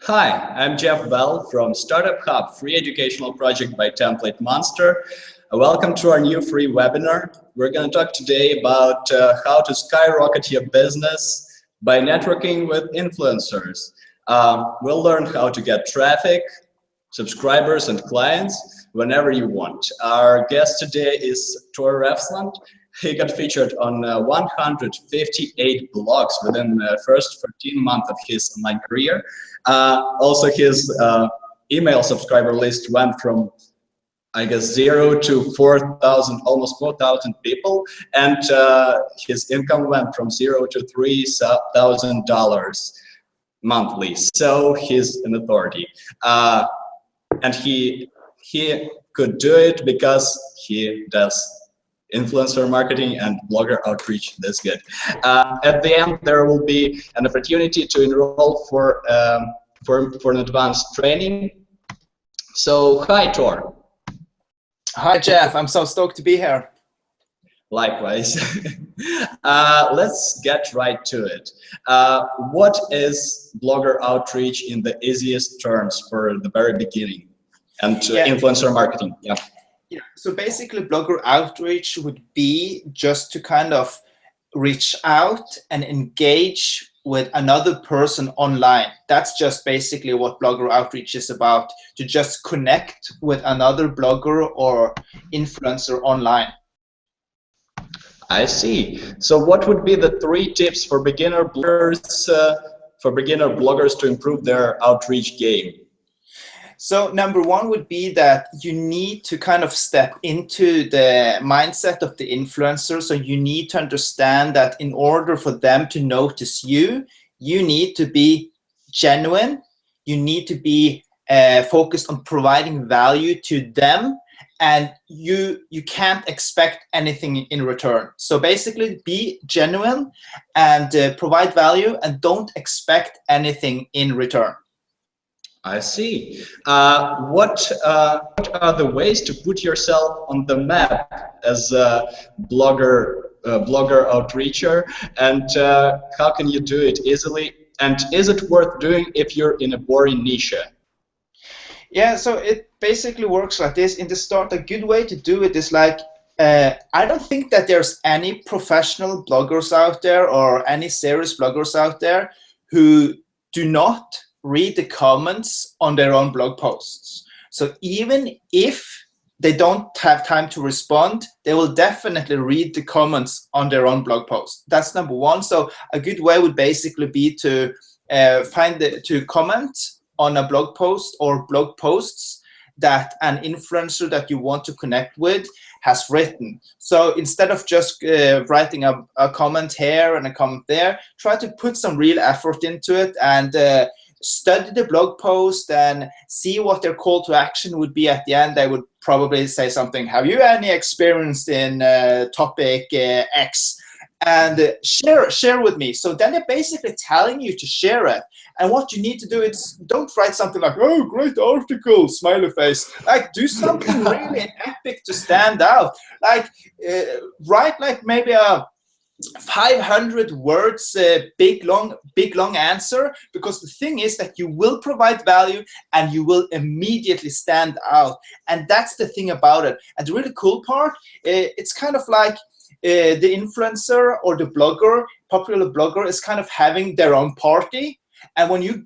Hi, I'm Jeff Bell from Startup Hub, free educational project by TemplateMonster. Welcome to our new free webinar. We're going to talk today about how to skyrocket your business by networking with influencers. We'll learn how to get traffic, subscribers, and clients whenever you want. Our guest today is Tor Refsland. He got featured on 158 blogs within the first 13 months of his online career. Also, his email subscriber list went from, I guess, 0 to 4,000, almost 4,000 people, and his income went from 0 to $3,000 monthly. So he's an authority, and he could do it because he does influencer marketing and blogger outreach this good. At the end, there will be an opportunity to enroll for an advanced training. So, hi, Tor. Hi, Jeff. I'm so stoked to be here. Likewise. Let's get right to it. What is blogger outreach in the easiest terms for the very beginning and influencer marketing? Yeah. Yeah, so basically blogger outreach would be just to kind of reach out and engage with another person online. That's just basically what blogger outreach is about, to just connect with another blogger or influencer online. I see. So what would be the 3 tips for beginner bloggers to improve their outreach game? So number 1 would be that you need to kind of step into the mindset of the influencer. So you need to understand that in order for them to notice you, you need to be genuine. You need to be focused on providing value to them, and you can't expect anything in return. So basically be genuine and provide value, and don't expect anything in return. I see. What are the ways to put yourself on the map as a blogger outreacher, and how can you do it easily? And is it worth doing if you're in a boring niche? Yeah, so it basically works like this. In the start, a good way to do it is like, I don't think that there's any professional bloggers out there or any serious bloggers out there who do not read the comments on their own blog posts. So even if they don't have time to respond, they will definitely read the comments on their own blog post. That's number 1. So a good way would basically be to to comment on a blog post or blog posts that an influencer that you want to connect with has written. So instead of just writing a comment here and a comment there, try to put some real effort into it and study the blog post and see what their call to action would be at the end. They would probably say something, have you any experience in topic X? And share with me. So then they're basically telling you to share it. And what you need to do is, don't write something like, oh, great article, smiley face. Like, do something really epic to stand out. Like, write like maybe a 500 words big long answer, because the thing is that you will provide value and you will immediately stand out. And that's the thing about it. And the really cool part, it's kind of like the influencer or the blogger, popular blogger, is kind of having their own party. And when you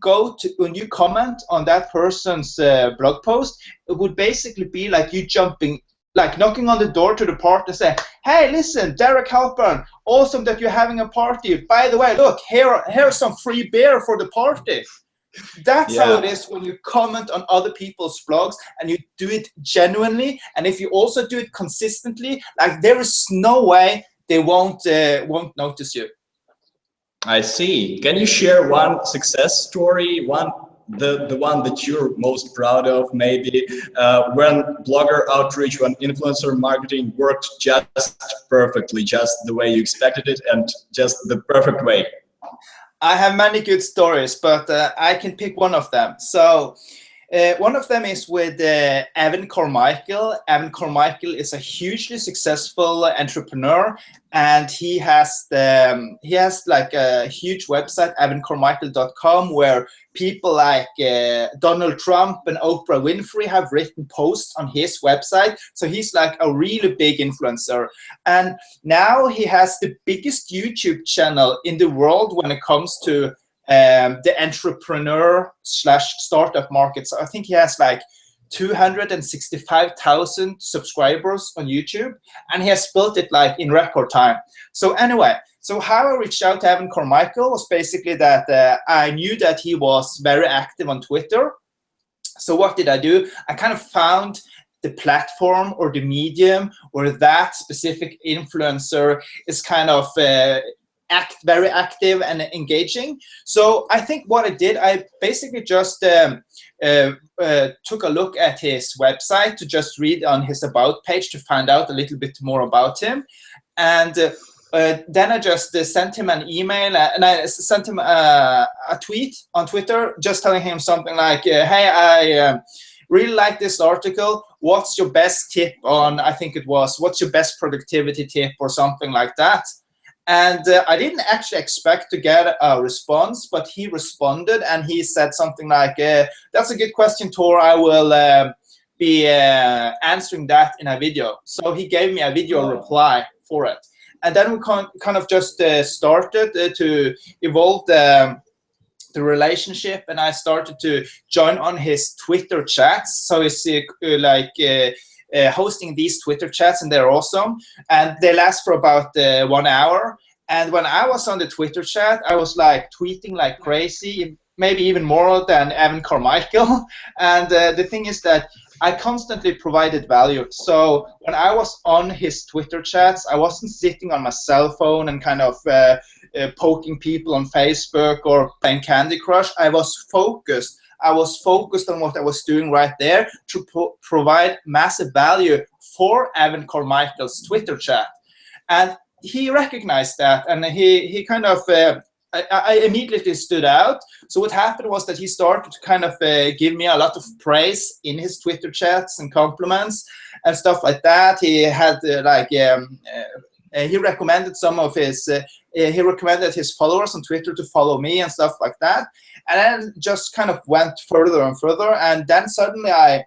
comment on that person's blog post, it would basically be like you knocking on the door to the party and say, hey, listen, Derek Halpern, awesome that you're having a party. By the way, look, here's some free beer for the party. That's how it is when you comment on other people's blogs and you do it genuinely. And if you also do it consistently, like, there is no way they won't notice you. I see. Can you share one success story, the one that you're most proud of, maybe when blogger outreach, when influencer marketing worked just perfectly, just the way you expected it and just the perfect way? I have many good stories, but I can pick one of them. So One of them is with Evan Carmichael. Evan Carmichael is a hugely successful entrepreneur, and he has like a huge website, evancarmichael.com, where people like Donald Trump and Oprah Winfrey have written posts on his website. So he's like a really big influencer. And now he has the biggest YouTube channel in the world when it comes to the entrepreneur/startup market. So I think he has like 265,000 subscribers on YouTube, and he has built it like in record time. So anyway, so how I reached out to Evan Carmichael was basically that I knew that he was very active on Twitter. So what did I do? I kind of found the platform or the medium where that specific influencer is kind of very active and engaging. So I think what I did, I basically just took a look at his website to just read on his about page to find out a little bit more about him. And then I just sent him an email and I sent him a tweet on Twitter just telling him something like, hey, I really like this article. What's your best tip on, I think it was, what's your best productivity tip or something like that? And I didn't actually expect to get a response, but he responded and he said something like, that's a good question, Tor. I will be answering that in a video. So he gave me a video reply for it. And then we kind of just started to evolve the relationship, and I started to join on his Twitter chats. So it's hosting these Twitter chats, and they're awesome. And they last for about 1 hour. And when I was on the Twitter chat, I was like tweeting like crazy, maybe even more than Evan Carmichael. And the thing is that I constantly provided value. So when I was on his Twitter chats, I wasn't sitting on my cell phone and kind of poking people on Facebook or playing Candy Crush. I was focused. I was focused on what I was doing right there to provide massive value for Evan Carmichael's Twitter chat. And he recognized that, and he kind of, I immediately stood out. So what happened was that he started to kind of give me a lot of praise in his Twitter chats and compliments and stuff like that. He had he recommended some of his, he recommended his followers on Twitter to follow me and stuff like that. And then just kind of went further and further. And then suddenly I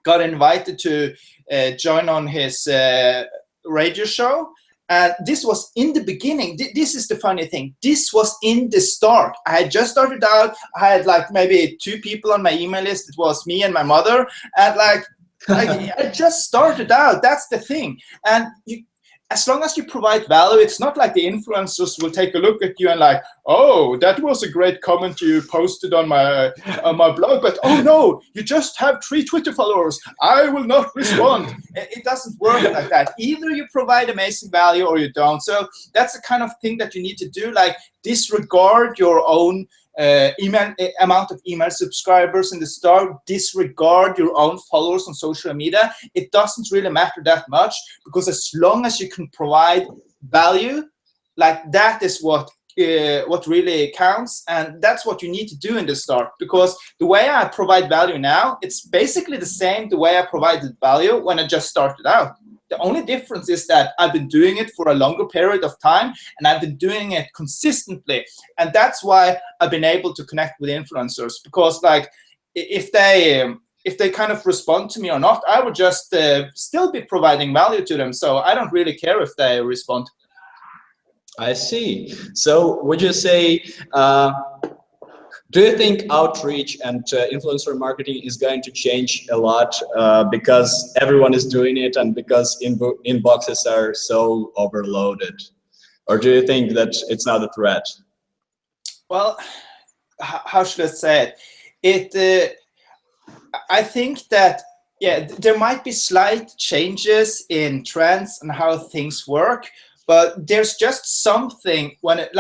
got invited to join on his radio show. And this was in the beginning. This is the funny thing. This was in the start. I had just started out. I had like maybe 2 people on my email list. It was me and my mother. And like I just started out. That's the thing. And as long as you provide value, it's not like the influencers will take a look at you and like, oh, that was a great comment you posted on my blog, but oh no, you just have 3 Twitter followers. I will not respond. It doesn't work like that. Either you provide amazing value or you don't. So that's the kind of thing that you need to do, like disregard your own amount of email subscribers in the start, disregard your own followers on social media. It doesn't really matter that much, because as long as you can provide value, like that is what really counts, and that's what you need to do in the start. Because the way I provide value now, it's basically the same the way I provided value when I just started out. The only difference is that I've been doing it for a longer period of time, and I've been doing it consistently. And that's why I've been able to connect with influencers, because like if they kind of respond to me or not, I would just still be providing value to them. So I don't really care if they respond. I see. So would you say, do you think outreach and influencer marketing is going to change a lot because everyone is doing it and because inboxes are so overloaded? Or do you think that it's not a threat? Well, how should I say it? I think that, yeah, there might be slight changes in trends and how things work, but there's just something when it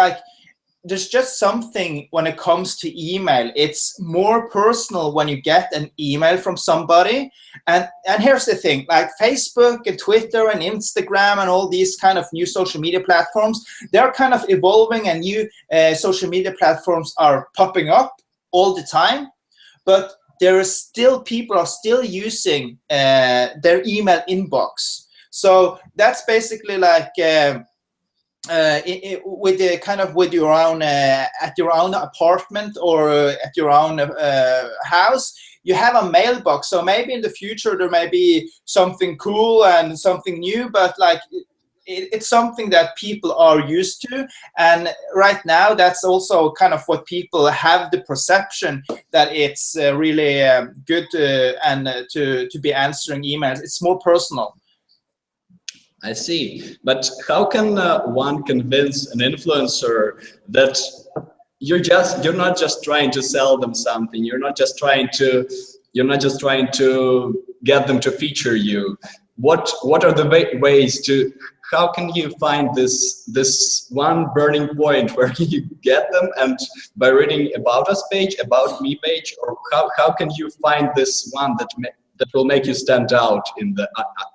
comes to email. It's more personal when you get an email from somebody. And here's the thing, like Facebook and Twitter and Instagram and all these kind of new social media platforms, they're kind of evolving, and new social media platforms are popping up all the time. But there is still people are still using their email inbox. So that's basically like with the kind of with your own at your own apartment or at your own house, you have a mailbox. So maybe in the future there may be something cool and something new, but like it's something that people are used to, and right now that's also kind of what people have the perception that it's really good to be answering emails. It's more personal. I see. But how can one convince an influencer that you're not just trying to sell them something, you're not just trying to get them to feature you? What are the ways to, how can you find this one burning point where you get them, and by reading about us page, about me page, or how can you find this one that will make you stand out in the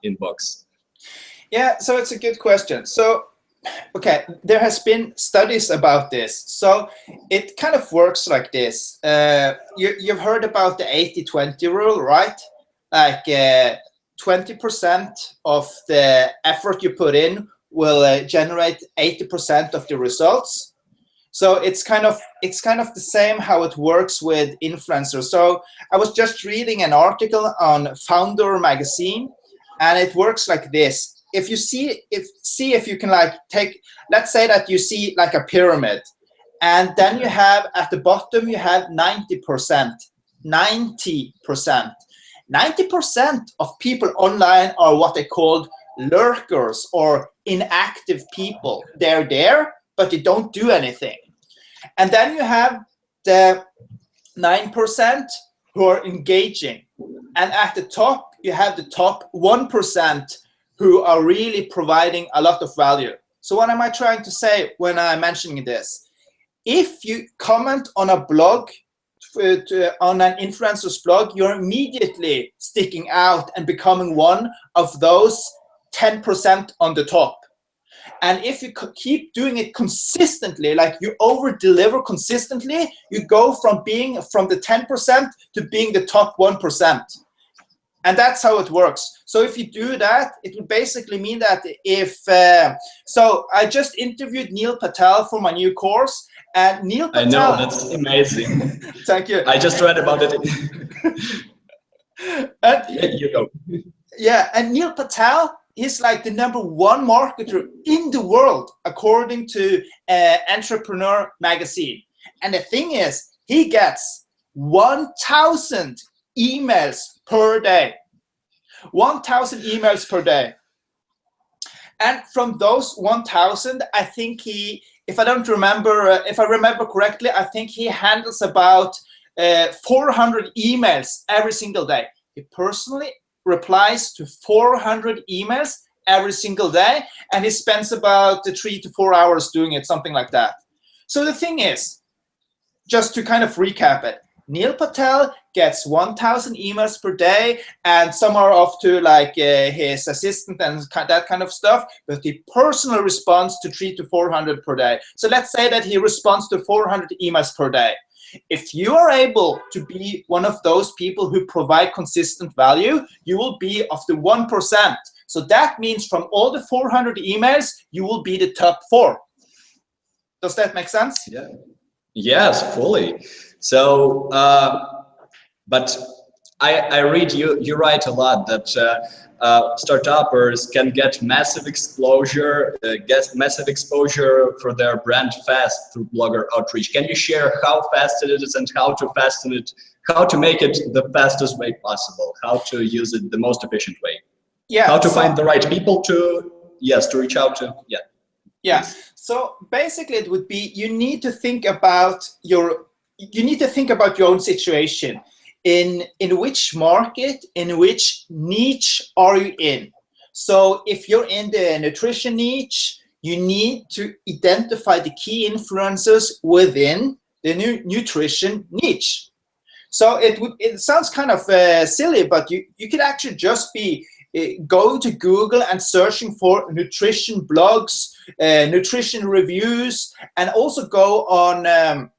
inbox? Yeah, so it's a good question. So, okay, there has been studies about this. So it kind of works like this. You've heard about the 80-20 rule, right? Like 20% of the effort you put in will generate 80% of the results. So it's kind of the same how it works with influencers. So I was just reading an article on Founder magazine, and it works like this. If you see if you can like take, let's say that you see like a pyramid, and then you have at the bottom you have 90%. 90% of people online are what they called lurkers or inactive people. They're there, but they don't do anything. And then you have the 9% who are engaging. And at the top, you have the top 1% who are really providing a lot of value. So what am I trying to say when I'm mentioning this? If you comment on a blog, on an influencer's blog, you're immediately sticking out and becoming one of those 10% on the top. And if you keep doing it consistently, like you over-deliver consistently, you go from being from the 10% to being the top 1%. And that's how it works. So if you do that, it would basically mean that if, so I just interviewed Neil Patel for my new course, and Neil Patel— I know, that's amazing. Thank you. I just read about it. And, you go. Yeah, and Neil Patel is like the #1 marketer in the world, according to Entrepreneur magazine. And the thing is, he gets 1,000 emails per day. 1,000 emails per day. And from those 1,000, I think he, if I remember correctly, I think he handles about 400 emails every single day. He personally replies to 400 emails every single day, and he spends about 3 to 4 hours doing it, something like that. So the thing is, just to kind of recap it, Neil Patel gets 1,000 emails per day, and some are off to like his assistant and that kind of stuff, but he personally responds to 300 to 400 per day. So let's say that he responds to 400 emails per day. If you are able to be one of those people who provide consistent value, you will be of the 1%. So that means from all the 400 emails, you will be the top 4. Does that make sense? Yeah. Yes, fully. So, but I read you write a lot that startuppers can get massive exposure, for their brand fast through blogger outreach. Can you share how fast it is and how to fasten it, how to make it the fastest way possible, how to use it the most efficient way? Yeah. How to find the right people to reach out to? Yeah. Yeah. Please. So basically, it would be you need to think about your own situation. In which market, in which niche are you in? So if you're in the nutrition niche, you need to identify the key influencers within the nutrition niche. So it sounds kind of silly, but you could actually just be going to Google and searching for nutrition blogs, nutrition reviews, and also go on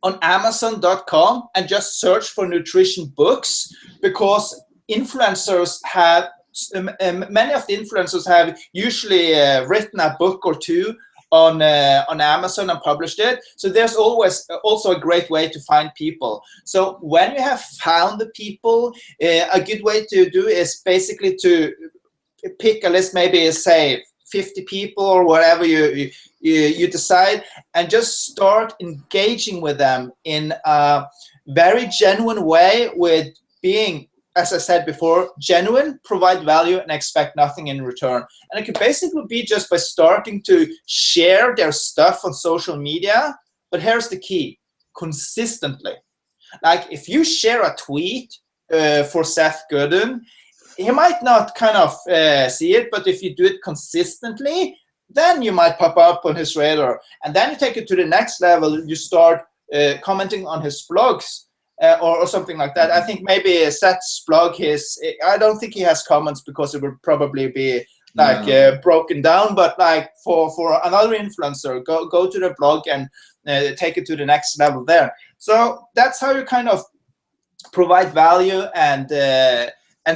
on Amazon.com and just search for nutrition books, because influencers have, many of the influencers have usually written a book or two on Amazon and published it. So there's always also a great way to find people. So when you have found the people, a good way to do is basically to pick a list, maybe say 50 people or whatever you decide, and just start engaging with them in a very genuine way, with being, as I said before, genuine, provide value, and expect nothing in return. And it could basically be just by starting to share their stuff on social media. But here's the key: consistently. Like if you share a tweet for Seth Godin, he might not kind of see it, but if you do it consistently, then you might pop up on his radar. And then you take it to the next level. You start commenting on his blogs or something like that. I think maybe Seth's blog, I don't think he has comments because it would probably be like broken down. But like for another influencer, go to the blog and take it to the next level there. So that's how you kind of provide value and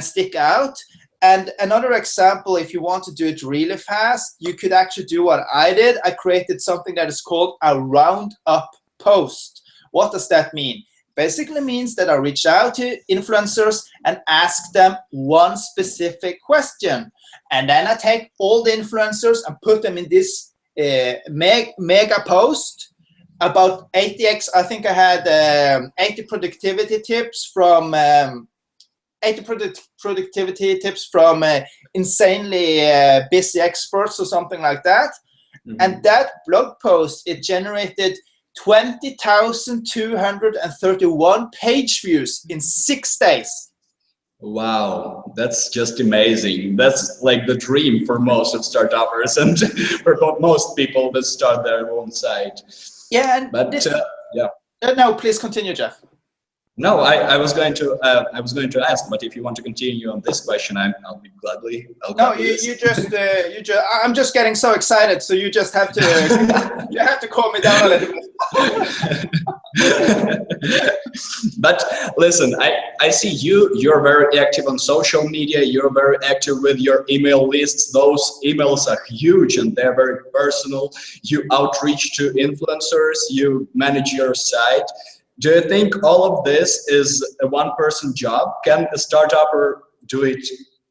stick out. And another example, if you want to do it really fast, you could actually do what I did. I created something that is called a roundup post. What does that mean? Basically means that I reach out to influencers and ask them one specific question. And then I take all the influencers and put them in this mega post about 80x. I think I had 80 productivity tips from insanely busy experts or something like that. Mm-hmm. And that blog post, it generated 20,231 page views in 6 days. Wow, that's just amazing. That's like the dream for most of startuppers and for most people that start their own site. Yeah, and but no, please continue, Jeff. No, I was going to ask, but if you want to continue on this question, I'll be gladly. I'm just getting so excited, so you just have to you have to calm me down a little bit. But listen, I see you're very active on social media. You're very active with your email lists. Those emails are huge and they're very personal. You outreach to influencers. You manage your site. Do you think all of this is a one-person job? Can a startupper do it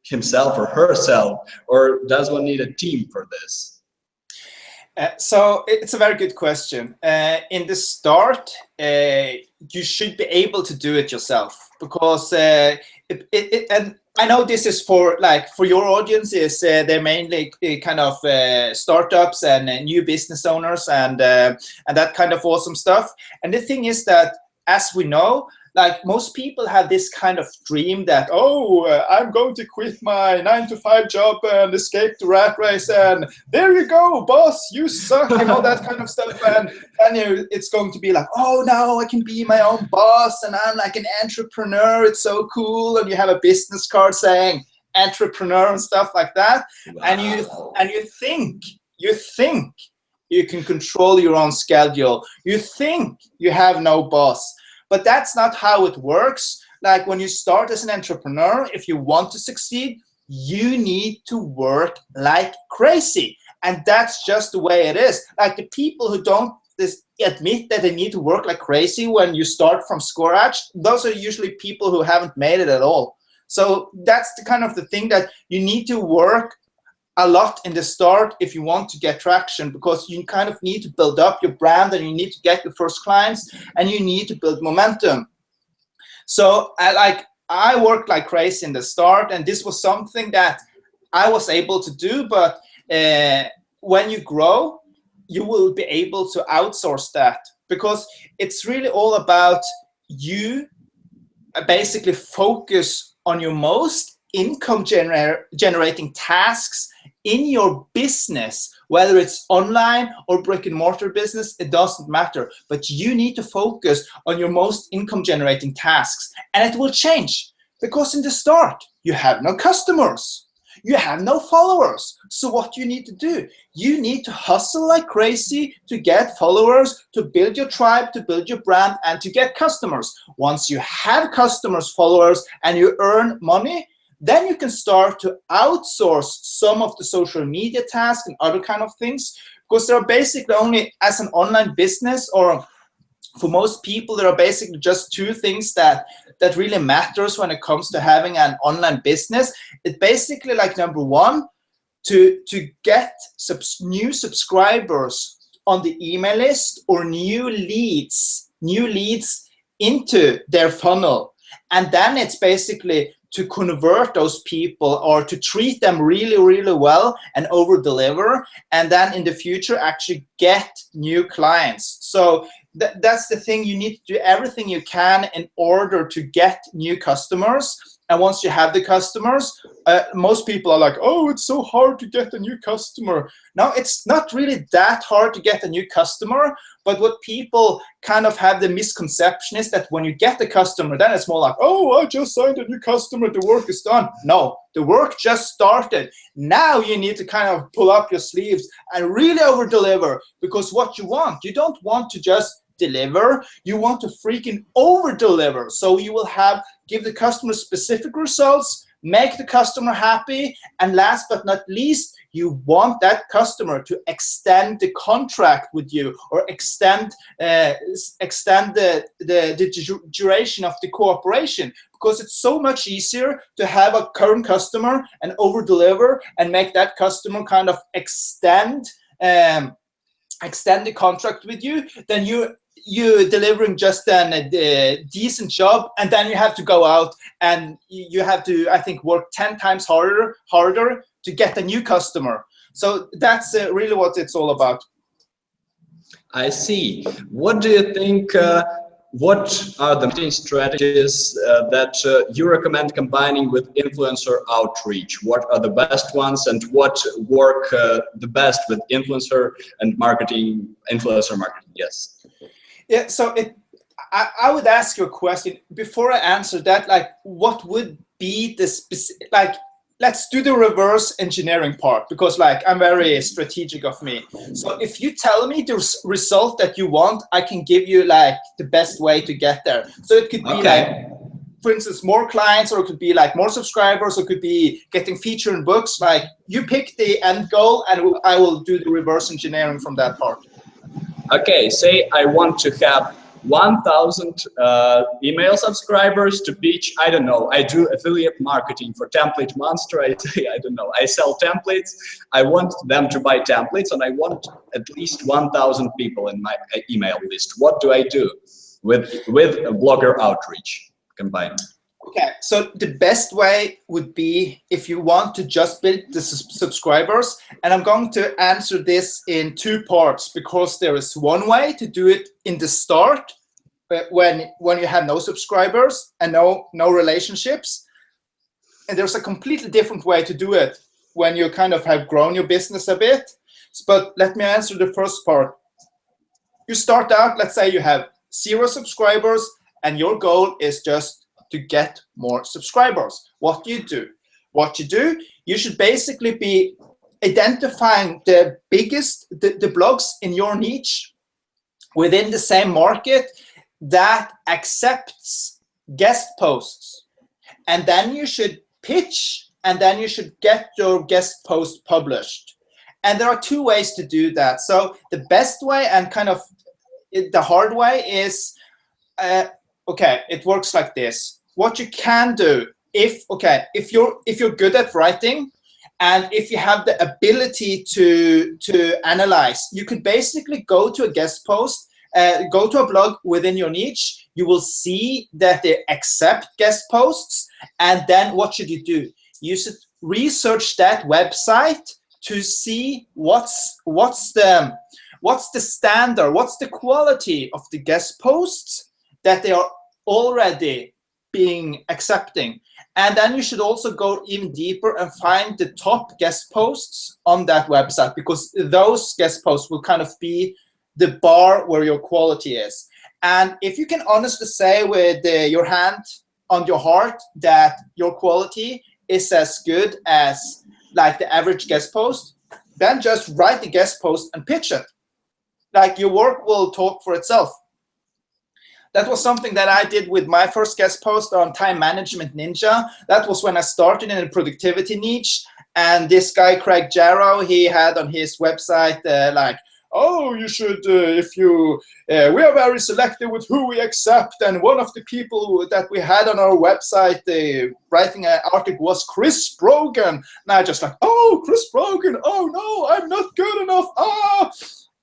himself or herself, or does one need a team for this? So it's a very good question. In the start, you should be able to do it yourself, because and I know this is for your audience is they're mainly kind of startups and new business owners and that kind of awesome stuff. And the thing is that, as we know, like most people have this kind of dream that, I'm going to quit my 9-to-5 job and escape the rat race, and there you go, boss, you suck, and all that kind of stuff. And it's going to be like, oh, now I can be my own boss, and I'm like an entrepreneur. It's so cool. And you have a business card saying entrepreneur and stuff like that. Wow. And you think you can control your own schedule. You think you have no boss. But that's not how it works. Like when you start as an entrepreneur, if you want to succeed, you need to work like crazy. And that's just the way it is. Like the people who don't admit that they need to work like crazy when you start from scratch, those are usually people who haven't made it at all. So that's the kind of the thing, that you need to work a lot in the start if you want to get traction, because you kind of need to build up your brand and you need to get your first clients and you need to build momentum. So I worked like crazy in the start, and this was something that I was able to do. But when you grow, you will be able to outsource that, because it's really all about you basically focus on your most income generating tasks in your business, whether it's online or brick and mortar business, it doesn't matter. But you need to focus on your most income generating tasks, and it will change, because in the start you have no customers. You have no followers. So what do you need to do? You need to hustle like crazy to get followers, to build your tribe, to build your brand, and to get customers. Once you have customers, followers, and you earn money, then you can start to outsource some of the social media tasks and other kind of things, because there are basically only, as an online business, or for most people, there are basically just two things that really matters when it comes to having an online business. It's basically like, number one, to get new subscribers on the email list, or new leads into their funnel. And then it's basically to convert those people, or to treat them really, really well and over deliver, and then in the future actually get new clients. So that's the thing. You need to do everything you can in order to get new customers. And once you have the customers, most people are like, oh, it's so hard to get a new customer. No, it's not really that hard to get a new customer. But what people kind of have the misconception is that when you get the customer, then it's more like, oh, I just signed a new customer, the work is done. No, the work just started. Now you need to kind of pull up your sleeves and really over deliver, because what you don't want to just deliver, you want to freaking over deliver. So you will give the customer specific results, make the customer happy, and last but not least, you want that customer to extend the contract with you, or extend the duration of the cooperation, because it's so much easier to have a current customer and over deliver and make that customer kind of extend the contract with you than you delivering just a decent job, and then you have to go out and you have to, I think, work 10 times harder to get a new customer. So that's really what it's all about. I see. What do you think, what are the marketing strategies that you recommend combining with influencer outreach? What are the best ones, and what work the best with influencer marketing? Yes. Yeah, so I would ask you a question before I answer that. Like, what would be the specific, like, let's do the reverse engineering part, because like I'm very strategic of me. So if you tell me the result that you want, I can give you like the best way to get there. So it could be like, for instance, more clients, or it could be like more subscribers, or it could be getting featured in books. Like, you pick the end goal, and I will do the reverse engineering from that part. Okay, say I want to have 1,000 email subscribers to pitch. I don't know, I do affiliate marketing for TemplateMonster. I sell templates. I want them to buy templates, and I want at least 1,000 people in my email list. What do I do with a blogger outreach combined? Okay, so the best way would be if you want to just build the subscribers, and I'm going to answer this in two parts, because there is one way to do it in the start, when you have no subscribers and no relationships, and there's a completely different way to do it when you kind of have grown your business a bit. But let me answer the first part. You start out, let's say you have 0 subscribers, and your goal is just to get more subscribers. What do? You should basically be identifying the biggest, the blogs in your niche within the same market that accepts guest posts. And then you should pitch, and then you should get your guest post published. And there are 2 ways to do that. So the best way and kind of the hard way is, okay, it works like this. What you can do, if you're good at writing, and if you have the ability to analyze, you could basically go to a guest post, go to a blog within your niche. You will see that they accept guest posts, and then what should you do? You should research that website to see what's the standard, what's the quality of the guest posts that they are already being accepting. And then you should also go even deeper and find the top guest posts on that website, because those guest posts will kind of be the bar where your quality is. And if you can honestly say with your hand on your heart that your quality is as good as like the average guest post, then just write the guest post and pitch it. Like your work will talk for itself. That was something that I did with my first guest post on Time Management Ninja. That was when I started in a productivity niche. And this guy, Craig Jarrow, he had on his website like, oh, you should, we are very selective with who we accept. And one of the people that we had on our website writing an article was Chris Brogan. And I just like, oh, Chris Brogan, oh no, I'm not good enough. Ah.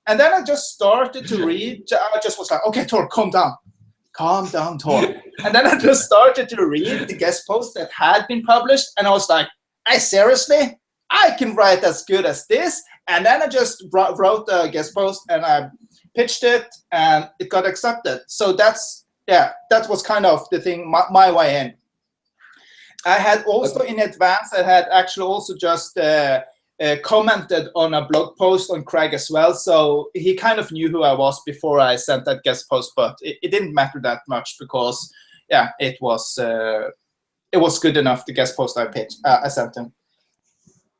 And then I just started to read. I just was like, okay, Tor, calm down. Calm down, Tor. And then I just started to read the guest posts that had been published. And I was like, seriously? I can write as good as this. And then I just wrote a guest post and I pitched it and it got accepted. So that was kind of the thing, my way in. I had also in advance, I had actually also just commented on a blog post on Craig as well. So he kind of knew who I was before I sent that guest post, but it didn't matter that much because, it was good enough, the guest post I sent him.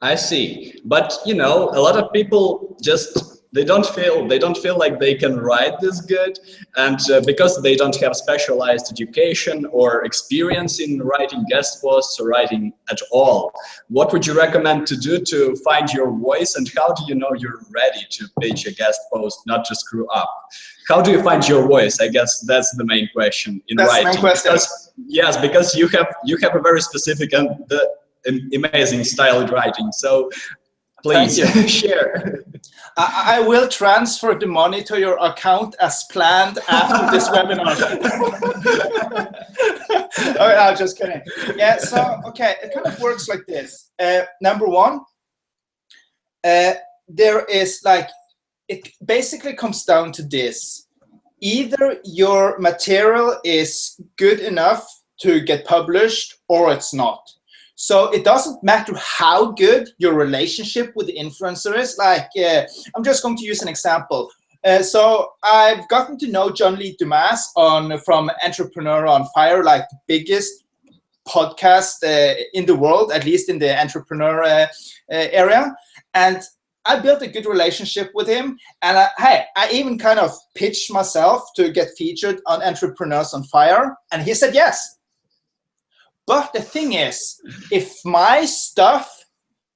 I see, but a lot of people just they don't feel like they can write this good, and because they don't have specialized education or experience in writing guest posts or writing at all. What would you recommend to do to find your voice, and how do you know you're ready to pitch a guest post, not to screw up? How do you find your voice? I guess that's the main question in writing. That's the main question. Because you have a very specific and amazing style in writing. So please share. I will transfer the money to your account as planned after this webinar. Okay, I'm just kidding. Yeah, so, okay, it kind of works like this. Number one, there is like, it basically comes down to this. Either your material is good enough to get published or it's not. So it doesn't matter how good your relationship with the influencer is. Like, I'm just going to use an example. So I've gotten to know John Lee Dumas from Entrepreneur on Fire, like the biggest podcast in the world, at least in the entrepreneur area. And I built a good relationship with him. And I even kind of pitched myself to get featured on Entrepreneurs on Fire. And he said yes. But the thing is, if my stuff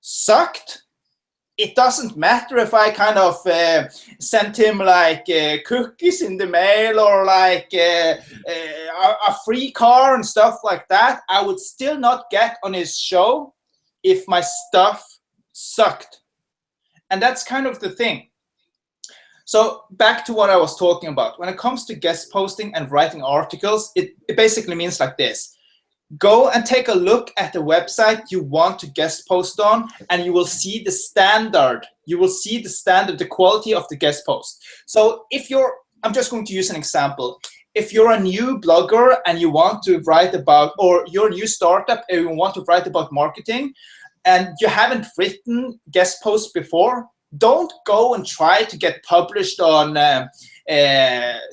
sucked, it doesn't matter if I kind of sent him like cookies in the mail or like a free car and stuff like that. I would still not get on his show if my stuff sucked. And that's kind of the thing. So back to what I was talking about. When it comes to guest posting and writing articles, it basically means like this. Go and take a look at the website you want to guest post on, and you will see the standard. You will see the standard, the quality of the guest post. So if I'm just going to use an example. If you're a new blogger and you want to write about, or you're a new startup and you want to write about marketing, and you haven't written guest posts before, don't go and try to get published on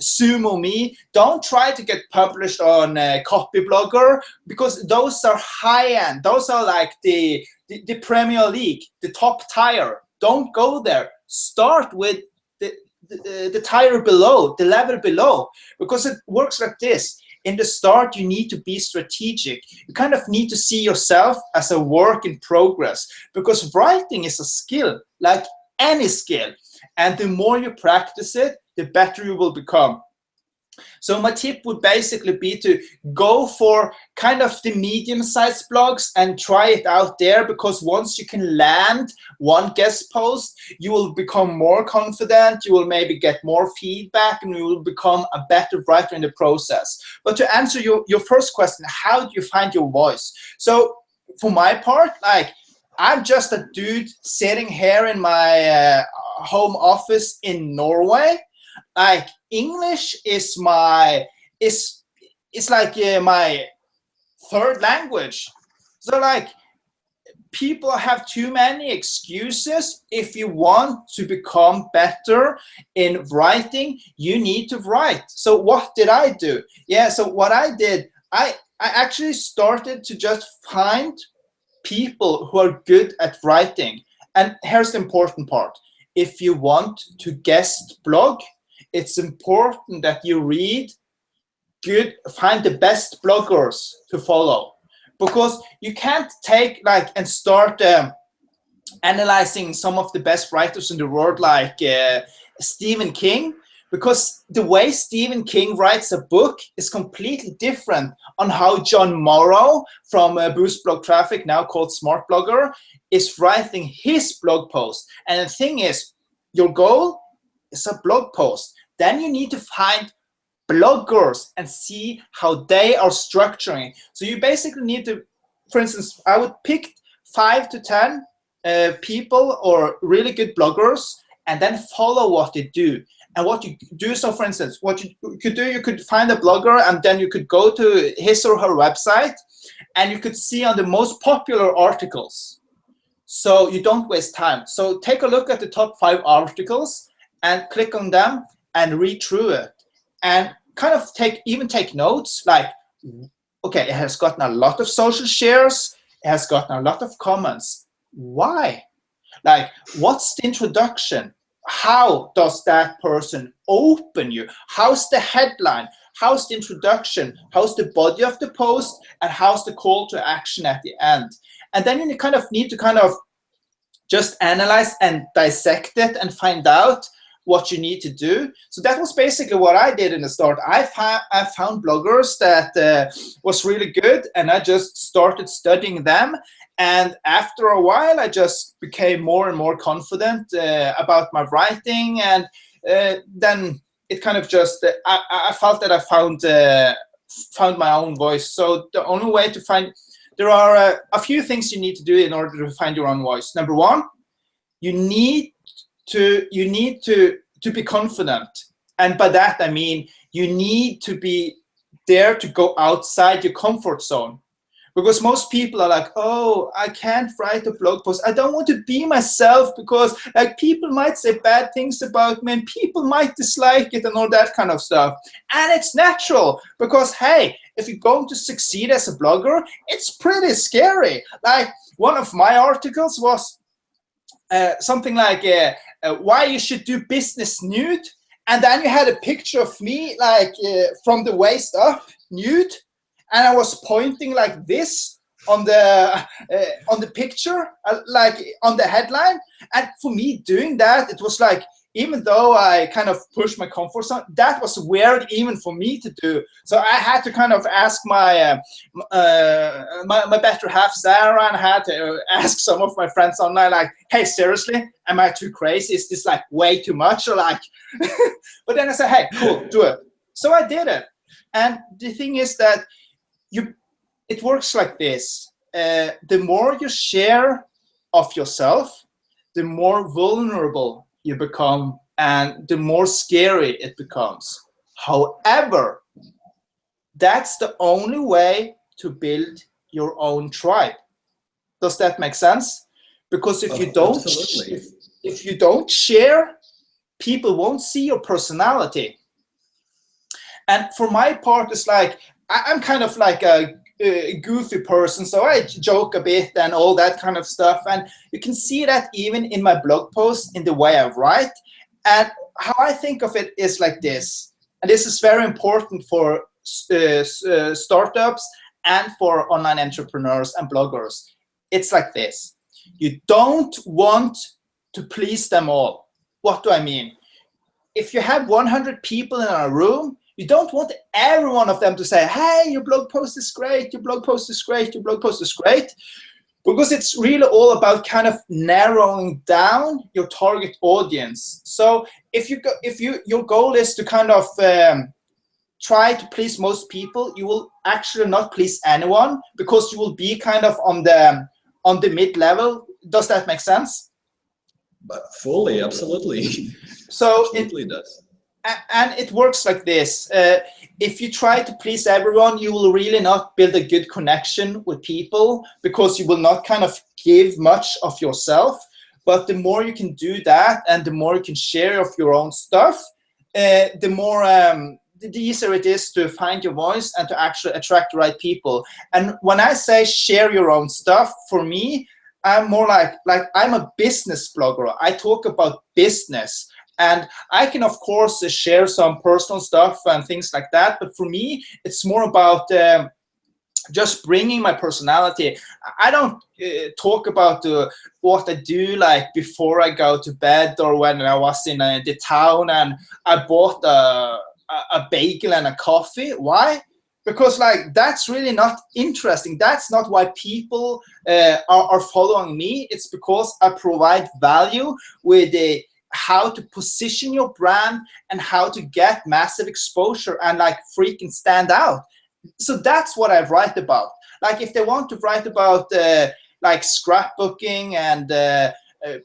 SumoMe. Don't try to get published on Copyblogger, because those are high-end. Those are like the Premier League, the top tier. Don't go there. Start with the tier below, the level below, because it works like this. In the start, you need to be strategic. You kind of need to see yourself as a work in progress, because writing is a skill, like any skill. And the more you practice it, the better you will become. So my tip would basically be to go for kind of the medium-sized blogs and try it out there, because once you can land one guest post, you will become more confident, you will maybe get more feedback, and you will become a better writer in the process. But to answer your first question, how do you find your voice? So for my part, like, I'm just a dude sitting here in my home office in Norway. Like, English is my third language. So like, people have too many excuses. If you want to become better in writing, you need to write. So what did I do? Yeah, so what I did, I actually started to just find people who are good at writing. And here's the important part. If you want to guest blog, it's important that you find the best bloggers to follow, because you can't take and start analyzing some of the best writers in the world, like Stephen King, because the way Stephen King writes a book is completely different on how John Morrow from Boost Blog Traffic, now called Smart Blogger, is writing his blog post. And the thing is, your goal is a blog post. Then you need to find bloggers and see how they are structuring. So you basically need to, for instance, I would pick 5 to 10 people or really good bloggers, and then follow what they do. And what you do, so for instance, what you could do, you could find a blogger, and then you could go to his or her website, and you could see on the most popular articles. So you don't waste time. So take a look at the top 5 articles and click on them and read through it. And kind of take notes, like, okay, it has gotten a lot of social shares, it has gotten a lot of comments. Why? Like, what's the introduction? How does that person open you? How's the headline? How's the introduction? How's the body of the post? And how's the call to action at the end? And then you kind of need to just analyze and dissect it and find out what you need to do. So that was basically what I did in the start. I found bloggers that was really good, and I just started studying them. And after a while, I just became more and more confident about my writing. And then it kind of just, I felt that I found my own voice. So the only way to find, there are a few things you need to do in order to find your own voice. Number one, you need to be confident. And by that, I mean, you need to be there to go outside your comfort zone. Because most people are like, oh, I can't write a blog post. I don't want to be myself because people might say bad things about me and people might dislike it and all that kind of stuff. And it's natural because, hey, if you're going to succeed as a blogger, it's pretty scary. Like, one of my articles was something like why you should do business nude. And then you had a picture of me from the waist up, nude. And I was pointing like this on the picture, like on the headline. And for me doing that, it was like, even though I kind of pushed my comfort zone, that was weird even for me to do. So I had to kind of ask my better half, Sarah, and I had to ask some of my friends online, like, hey, seriously, am I too crazy? Is this like way too much? Or like, but then I said, hey, cool, do it. So I did it. And the thing is that it works like this. The more you share of yourself, the more vulnerable you become and the more scary it becomes. However, that's the only way to build your own tribe. Does that make sense? Because if you don't share, people won't see your personality. And for my part, it's like, I'm kind of like a goofy person, so I joke a bit and all that kind of stuff. And you can see that even in my blog posts, in the way I write. And how I think of it is like this. And this is very important for startups and for online entrepreneurs and bloggers. It's like this. You don't want to please them all. What do I mean? If you have 100 people in a room, you don't want every one of them to say, hey, your blog post is great, your blog post is great, your blog post is great. Because it's really all about kind of narrowing down your target audience. So if your goal is to kind of try to please most people, you will actually not please anyone because you will be kind of on the mid-level. Does that make sense? But fully, absolutely. So absolutely does. And it works like this. If you try to please everyone, you will really not build a good connection with people because you will not kind of give much of yourself. But the more you can do that and the more you can share of your own stuff, the the easier it is to find your voice and to actually attract the right people. And when I say share your own stuff, for me, I'm more like I'm a business blogger. I talk about business. And I can, of course, share some personal stuff and things like that. But for me, it's more about just bringing my personality. I don't talk about what I do like before I go to bed, or when I was in the town and I bought a bagel and a coffee. Why? Because like that's really not interesting. That's not why people are following me. It's because I provide value with how to position your brand and how to get massive exposure and like freaking stand out. So that's what I write about. Like if they want to write about like scrapbooking and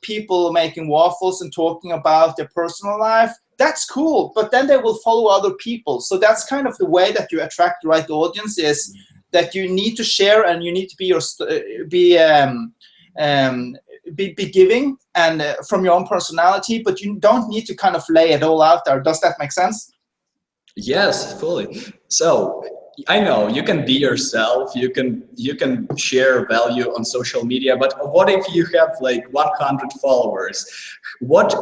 people making waffles and talking about their personal life, that's cool. But then they will follow other people. So that's kind of the way that you attract the right audience, is that you need to share and you need to be giving and from your own personality, but you don't need to kind of lay it all out there. Does that make sense? Yes, fully. So I know you can be yourself, you can share value on social media, but what if you have like 100 followers? What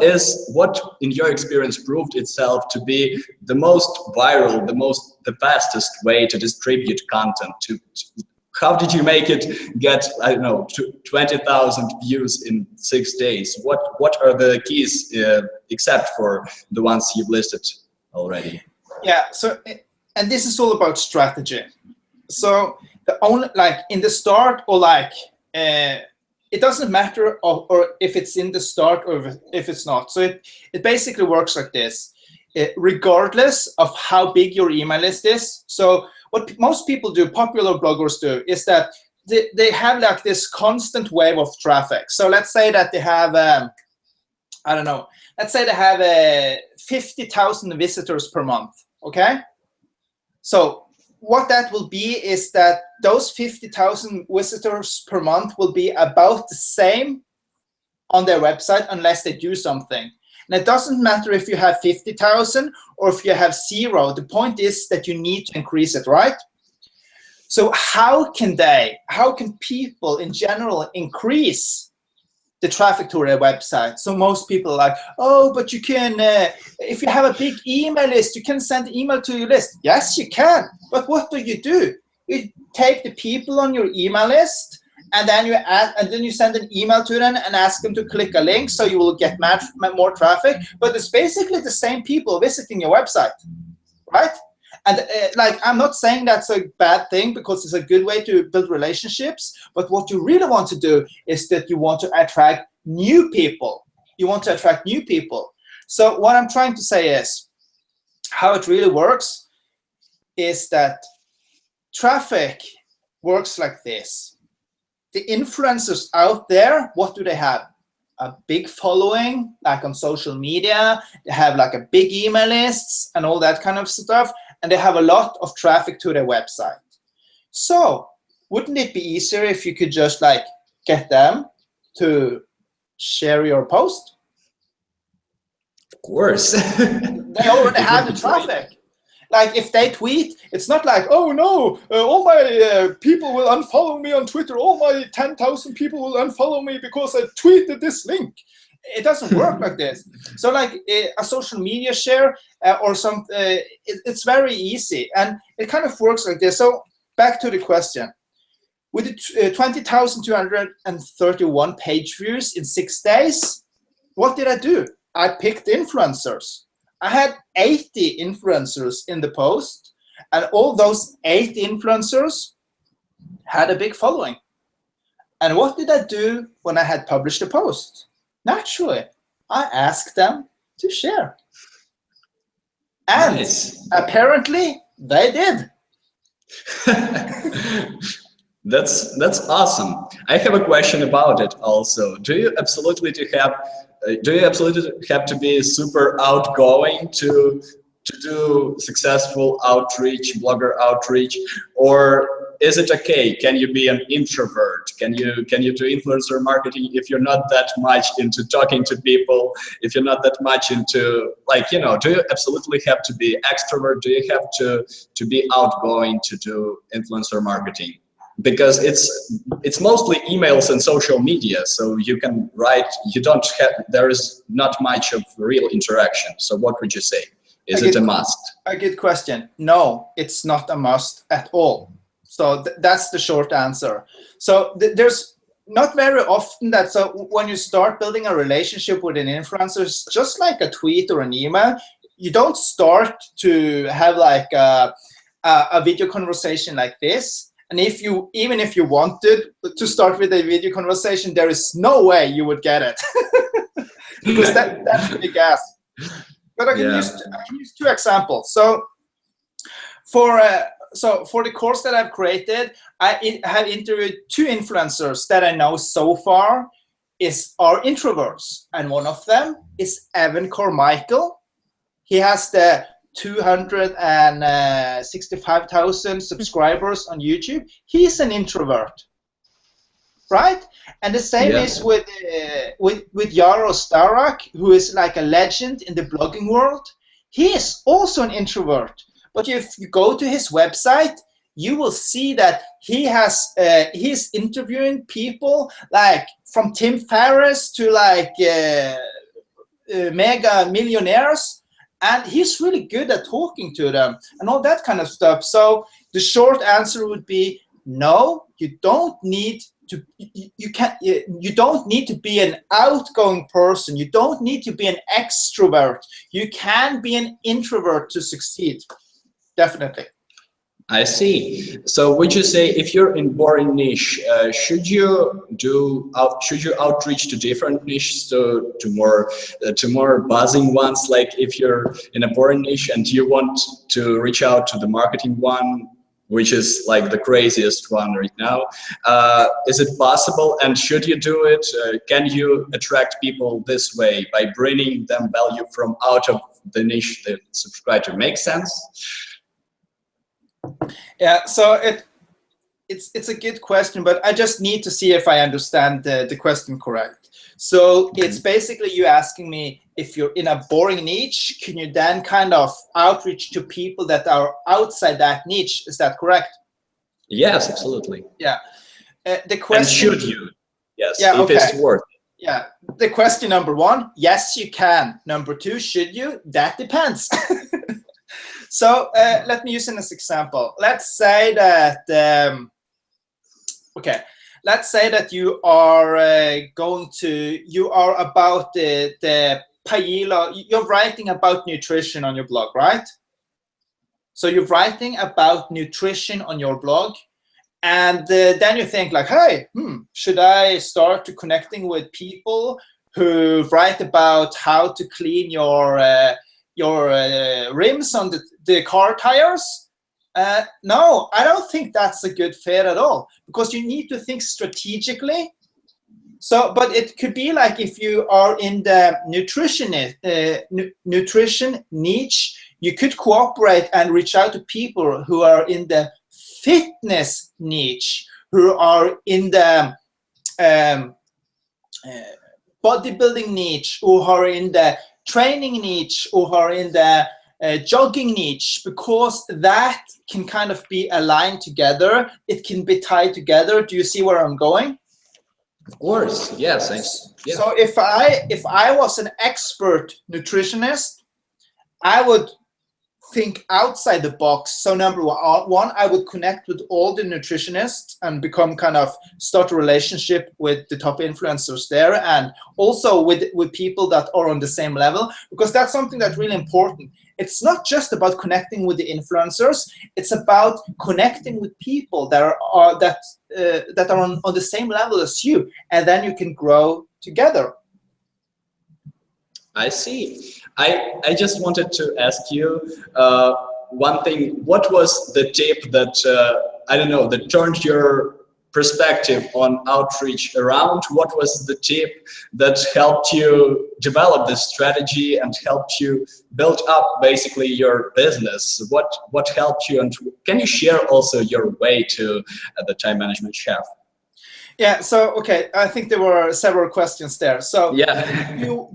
in your experience proved itself to be the most viral, the fastest way to distribute content? How did you make it get, I don't know, 20,000 views in 6 days? What are the keys, except for the ones you've listed already? Yeah, so, and this is all about strategy. So the only, like in the start, or like it doesn't matter or if it's in the start or if it's not. So it basically works like this. Regardless of how big your email list is. So what most people do, popular bloggers do, is that they have like this constant wave of traffic. So let's say that they have, I don't know, let's say they have 50,000 visitors per month, okay? So what that will be is that those 50,000 visitors per month will be about the same on their website unless they do something. And it doesn't matter if you have 50,000 or if you have 0. The point is that you need to increase it, right? So how can people in general increase the traffic to their website? So most people are like, oh, but you can, if you have a big email list, you can send email to your list. Yes, you can. But what do? You take the people on your email list, and then you send an email to them and ask them to click a link, so you will get more traffic. But it's basically the same people visiting your website, right? And like, I'm not saying that's a bad thing, because it's a good way to build relationships. But what you really want to do is that you want to attract new people. You want to attract new people. So what I'm trying to say is, how it really works is that traffic works like this. The influencers out there, what do they have? A big following, like on social media. They have like a big email lists and all that kind of stuff. And they have a lot of traffic to their website. So wouldn't it be easier if you could just like get them to share your post? Of course. They already have the traffic. Like if they tweet, it's not like, oh no, all my people will unfollow me on Twitter. All my 10,000 people will unfollow me because I tweeted this link. It doesn't work like this. So like a social media share or some, it's very easy. And it kind of works like this. So back to the question. With the 20,231 page views in 6 days, what did I do? I picked influencers. I had 80 influencers in the post, and all those 80 influencers had a big following. And what did I do when I had published a post? Naturally, I asked them to share. And nice. Apparently, they did. That's awesome. I have a question about it also. Do you absolutely have to be super outgoing to do successful outreach, blogger outreach, or is it okay? Can you be an introvert? Can you do influencer marketing if you're not that much into talking to people? If you're not that much into, like, you know, do you absolutely have to be extrovert? Do you have to be outgoing to do influencer marketing? Because it's mostly emails and social media, so you can write. You don't have. There is not much of real interaction. So what would you say? Is it a must? A good question. No, it's not a must at all. So that's the short answer. So there's not very often that, so when you start building a relationship with an influencer, it's just like a tweet or an email. You don't start to have like a video conversation like this. And even if you wanted to start with a video conversation, there is no way you would get it. Because that's a big ask. But I can use two examples. So for the course that I've created, I have interviewed two influencers that I know so far are introverts, and one of them is Evan Carmichael. He has the 265,000 subscribers on YouTube. He's an introvert, right? And the same is with Yaro Starak, who is like a legend in the blogging world. He is also an introvert. But if you go to his website, you will see that he's interviewing people like from Tim Ferriss to like mega millionaires. And he's really good at talking to them and all that kind of stuff. So the short answer would be no. You don't need to. You don't need to be an outgoing person. You don't need to be an extrovert. You can be an introvert to succeed. Definitely. I see. So would you say if you're in boring niche, should you outreach to different niches to more buzzing ones? Like if you're in a boring niche and you want to reach out to the marketing one, which is like the craziest one right now, is it possible? And should you do it? Can you attract people this way by bringing them value from out of the niche they subscribe to? Make sense? Yeah, so it's a good question, but I just need to see if I understand the question correct. So it's basically you asking me, if you're in a boring niche, can you then kind of outreach to people that are outside that niche? Is that correct? Yes, absolutely. Yeah. The question. And should you? Yes. Yeah. If it's worth it. Yeah. The question number one, yes, you can. Number two, should you? That depends. So let me use this example. Let's say that let's say that you are about the Paella. You're writing about nutrition on your blog, right? So you're writing about nutrition on your blog, and then you think like, hey, should I start to connecting with people who write about how to clean your rims on the car tires? No, I don't think that's a good fit at all, because you need to think strategically. So, but it could be like if you are in the nutrition niche, you could cooperate and reach out to people who are in the fitness niche, who are in the bodybuilding niche, who are in the training niche, or are in the jogging niche, because that can kind of be aligned together. It can be tied together. Do you see where I'm going? Of course, yes. Yeah. So if I was an expert nutritionist, I would think outside the box. So number one, I would connect with all the nutritionists and become kind of start a relationship with the top influencers there, and also with people that are on the same level, because that's something that's really important. It's not just about connecting with the influencers. It's about connecting with people that are on the same level as you, and then you can grow together. I see. I just wanted to ask you one thing. What was the tip that, I don't know, that turned your perspective on outreach around? What was the tip that helped you develop this strategy and helped you build up basically your business? What helped you, and can you share also your way to the time management chef? Yeah, so okay, I think there were several questions there. So yeah. do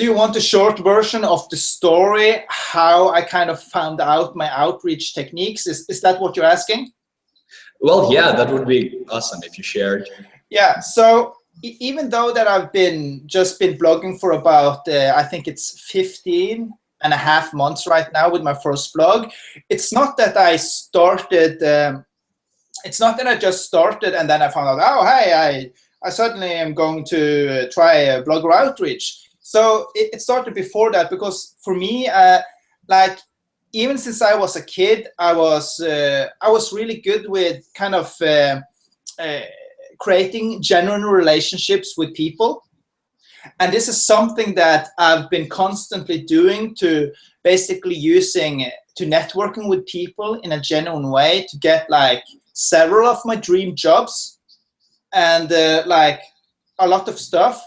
you want a short version of the story, how I kind of found out my outreach techniques? Is that what you're asking? Well, yeah, that would be awesome if you shared. Yeah, so even though that I've just been blogging for about, I think it's 15 and a half months right now with my first blog, it's not that I started, it's not that I just started and then I found out, oh, hey, I certainly am going to try a blogger outreach. So it started before that, because for me, like, even since I was a kid, I was really good with kind of creating genuine relationships with people. And this is something that I've been constantly doing, to basically using to networking with people in a genuine way to get like several of my dream jobs and like a lot of stuff.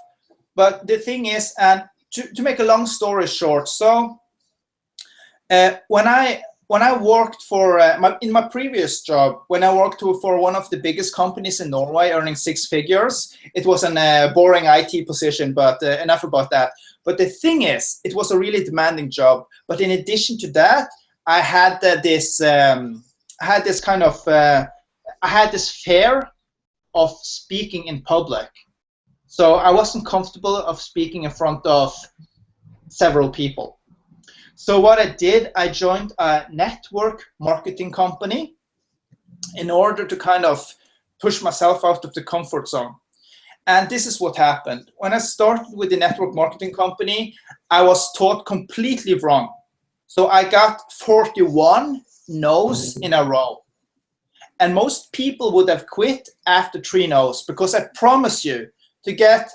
But the thing is, and to make a long story short, so when I worked for in my previous job, when I worked for one of the biggest companies in Norway, earning 6 figures, it was a boring IT position, but enough about that. But the thing is, it was a really demanding job. But in addition to that, I had this fear of speaking in public. So I wasn't comfortable of speaking in front of several people. So what I did, I joined a network marketing company in order to kind of push myself out of the comfort zone. And this is what happened. When I started with the network marketing company, I was taught completely wrong. So I got 41 no's in a row. And most people would have quit after 3 no's, because I promise you, to get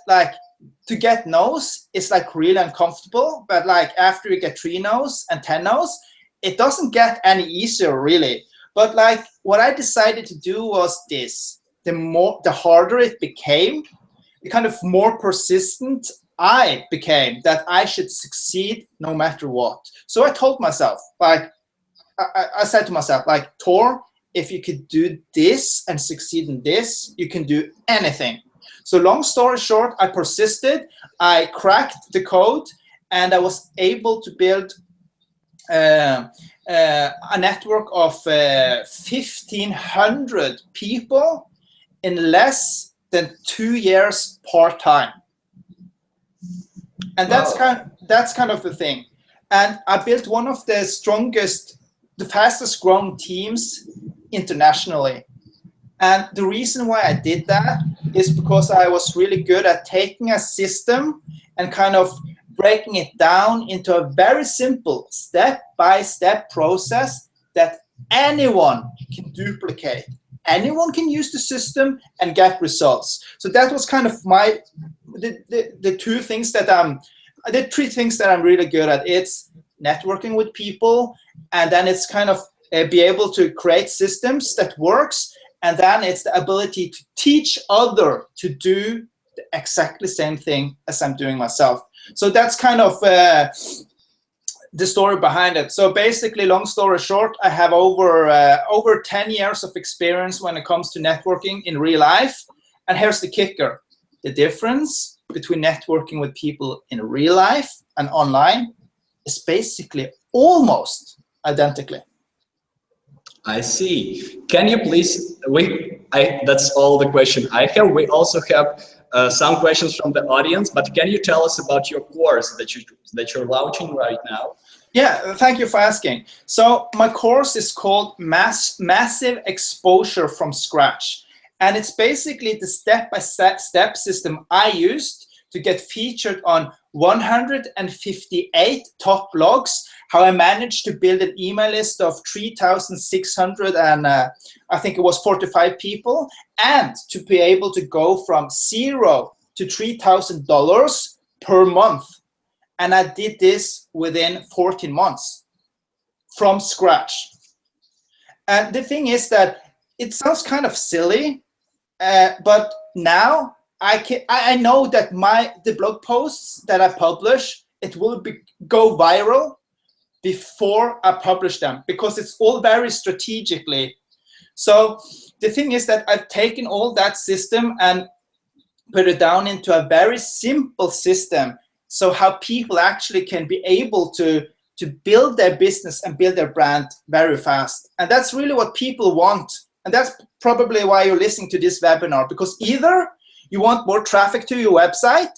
no's, it's like really uncomfortable. But like after you get 3 no's and 10 no's, it doesn't get any easier really. But like what I decided to do was this: the harder it became, the kind of more persistent I became, that I should succeed no matter what. So I told myself, like, I said to myself, like, Tor, if you could do this and succeed in this, you can do anything. So long story short, I persisted, I cracked the code, and I was able to build a network of 1,500 people in less than 2 years part-time. And that's kind of the thing. And I built one of the strongest, the fastest growing teams internationally. And the reason why I did that is because I was really good at taking a system and kind of breaking it down into a very simple step-by-step process that anyone can duplicate. Anyone can use the system and get results. So that was kind of the 3 things that I'm really good at. It's networking with people, and then it's kind of be able to create systems that works, and then it's the ability to teach others to do the exactly same thing as I'm doing myself. So that's kind of the story behind it. So basically, long story short, I have over 10 years of experience when it comes to networking in real life. And here's the kicker: the difference between networking with people in real life and online is basically almost identically. I see. Can you please, that's all the question I have. We also have some questions from the audience, but can you tell us about your course that you're launching right now? Yeah, thank you for asking. So my course is called Massive Exposure from Scratch. And it's basically the step-by-step system I used to get featured on 158 top blogs, how I managed to build an email list of 3,600 and I think it was 45 people, and to be able to go from $0 to $3,000 per month. And I did this within 14 months from scratch. And the thing is that it sounds kind of silly, but now I know that the blog posts that I publish, it will go viral before I publish them, because it's all very strategically. So the thing is that I've taken all that system and put it down into a very simple system, so how people actually can be able to build their business and build their brand very fast. And that's really what people want. And that's probably why you're listening to this webinar, because either you want more traffic to your website,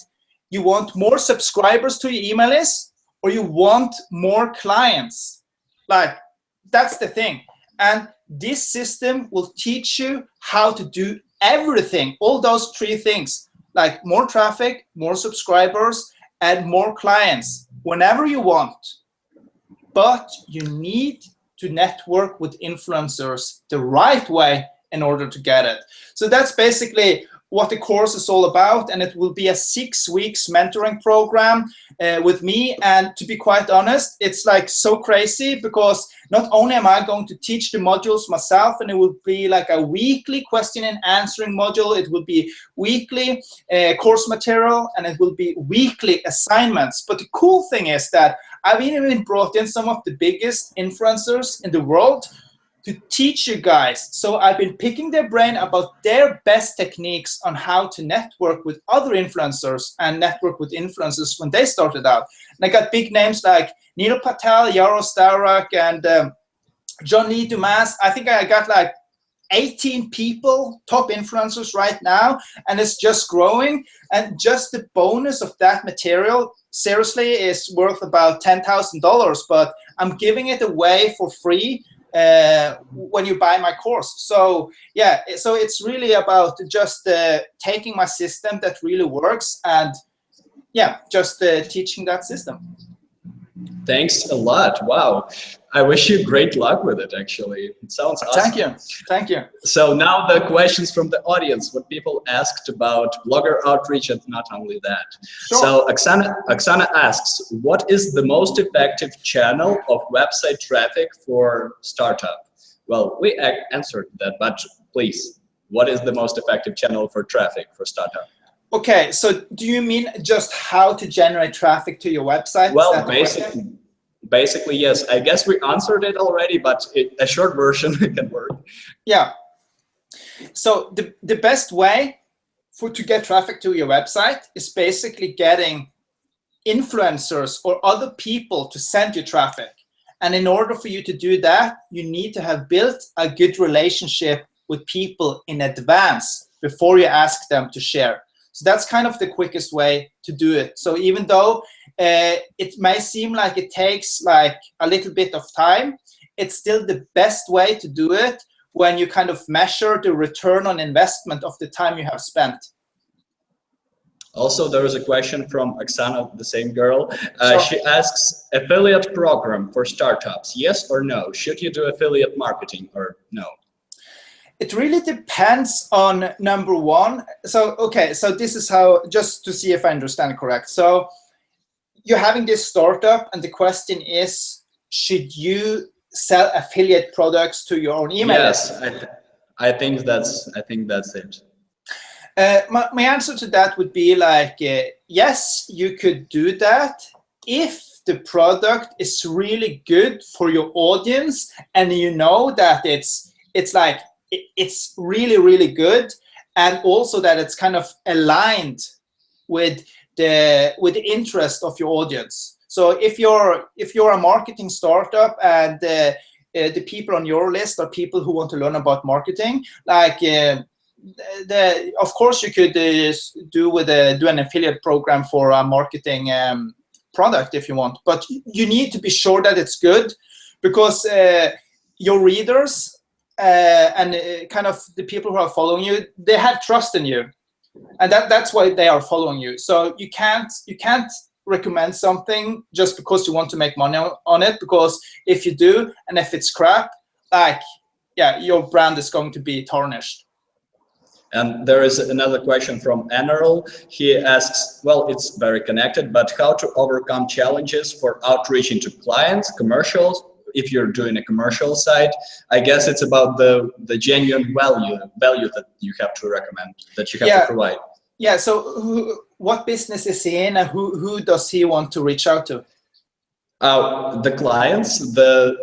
you want more subscribers to your email list, or you want more clients. Like, that's the thing. And this system will teach you how to do everything, all those three things, like more traffic, more subscribers, and more clients whenever you want. But you need to network with influencers the right way in order to get it. So that's basically what the course is all about, and it will be a 6 weeks mentoring program with me. And to be quite honest, it's like so crazy, because not only am I going to teach the modules myself, and it will be like a weekly question and answering module, it will be weekly course material, and it will be weekly assignments. But the cool thing is that I've even brought in some of the biggest influencers in the world to teach you guys. So I've been picking their brain about their best techniques on how to network with other influencers and network with influencers when they started out. And I got big names like Neil Patel, Yaro Starak, and John Lee Dumas. I think I got like 18 people, top influencers right now, and it's just growing. And just the bonus of that material, seriously, is worth about $10,000, but I'm giving it away for free when you buy my course. So yeah, so it's really about just taking my system that really works, and yeah, just teaching that system. Thanks a lot. Wow. I wish you great luck with it, actually. It sounds awesome. Thank you. Thank you. So now the questions from the audience, what people asked about blogger outreach, and not only that. Sure. So Oksana asks, what is the most effective channel of website traffic for startup? Well, we answered that, but please, what is the most effective channel for traffic for startup? Okay, so do you mean just how to generate traffic to your website? Well, basically, yes. I guess we answered it already, but a short version can work. Yeah. So the best way to get traffic to your website is basically getting influencers or other people to send you traffic. And in order for you to do that, you need to have built a good relationship with people in advance before you ask them to share. So that's kind of the quickest way to do it. So even though it may seem like it takes like a little bit of time, it's still the best way to do it when you kind of measure the return on investment of the time you have spent. Also, there is a question from Oksana, the same girl. Sure. She asks, affiliate program for startups, yes or no? Should you do affiliate marketing or no? It really depends on number one. So, okay, so this is how, just to see if I understand correct. So you're having this startup, and the question is, should you sell affiliate products to your own email list? Yes, I think that's it. My answer to that would be like, yes, you could do that if the product is really good for your audience, and you know that it's really, really good, and also that it's kind of aligned with the interest of your audience. So if you're a marketing startup, and the people on your list are people who want to learn about marketing, like of course you could do an affiliate program for a marketing product if you want, but you need to be sure that it's good, because your readers and kind of the people who are following you, they have trust in you, and that's why they are following you. So you can't recommend something just because you want to make money on it, because if you do, and if it's crap, like, yeah, your brand is going to be tarnished. And there is another question from Eneral. He asks, well, it's very connected, but how to overcome challenges for outreach into clients, commercials, if you're doing a commercial site? I guess it's about the genuine value that you have to recommend, that you have to provide. Yeah, so what business is he in, and who does he want to reach out to? The clients, the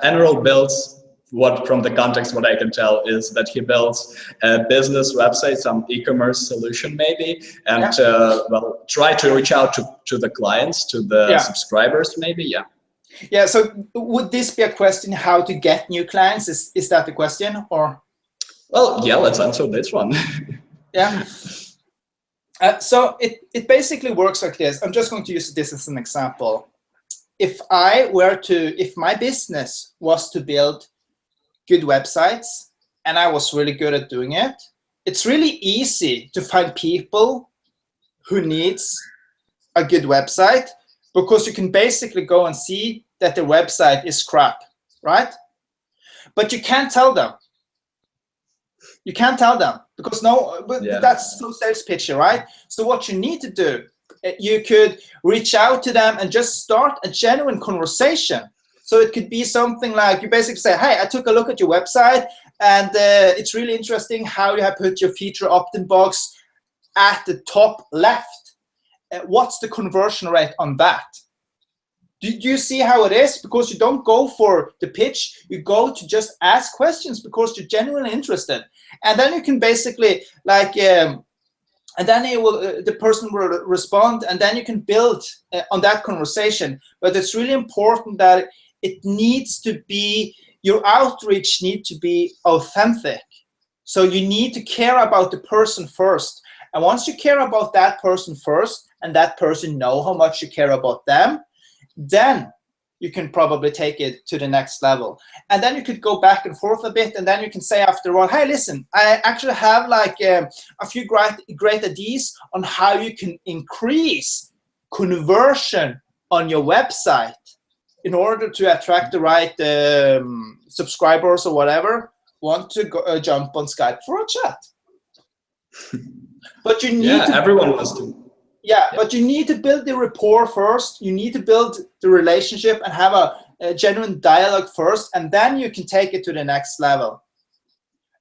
Enroll builds, what from the context what I can tell is that he builds a business website, some e-commerce solution maybe, and well, try to reach out to the clients, to the subscribers maybe. Yeah, so would this be a question how to get new clients? Is that the question, or? Well, yeah, let's answer this one. Yeah. So it basically works like this. I'm just going to use this as an example. If my business was to build good websites and I was really good at doing it, it's really easy to find people who needs a good website, because you can basically go and see that the website is crap, right? But you can't tell them. You can't tell them because that's so sales pitchy, right? So what you need to do, you could reach out to them and just start a genuine conversation. So it could be something like you basically say, hey, I took a look at your website and it's really interesting how you have put your feature opt-in box at the top left. What's the conversion rate on that? Do you see how it is? Because you don't go for the pitch, you go to just ask questions because you're genuinely interested. And then you can basically and then the person will respond, and then you can build on that conversation. But it's really important that it needs to be, your outreach needs to be authentic. So you need to care about the person first. And once you care about that person first, and that person know how much you care about them, then you can probably take it to the next level. And then you could go back and forth a bit, and then you can say after a while, hey, listen, I actually have a few great ideas on how you can increase conversion on your website in order to attract the right subscribers or whatever. Want to jump on Skype for a chat. But you need to, everyone wants to. Yeah, but you need to build the rapport first. You need to build the relationship and have a genuine dialogue first, and then you can take it to the next level.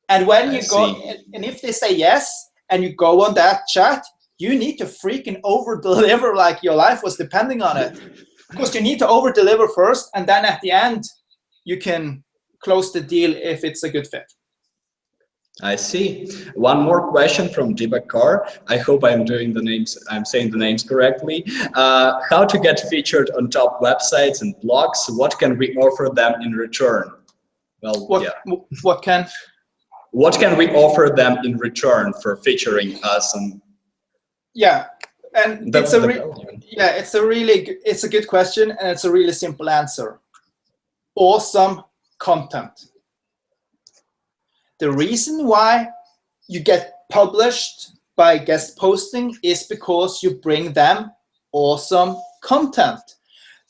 And when you go, and if they say yes, and you go on that chat, you need to freaking over-deliver like your life was depending on it. Because you need to over-deliver first, and then at the end, you can close the deal if it's a good fit. I see. One more question from Dibakar. I hope I'm saying the names correctly. How to get featured on top websites and blogs? What can we offer them in return? Well, What can we offer them in return for featuring us? And and it's a good question, and it's a really simple answer. Awesome content. The reason why you get published by guest posting is because you bring them awesome content.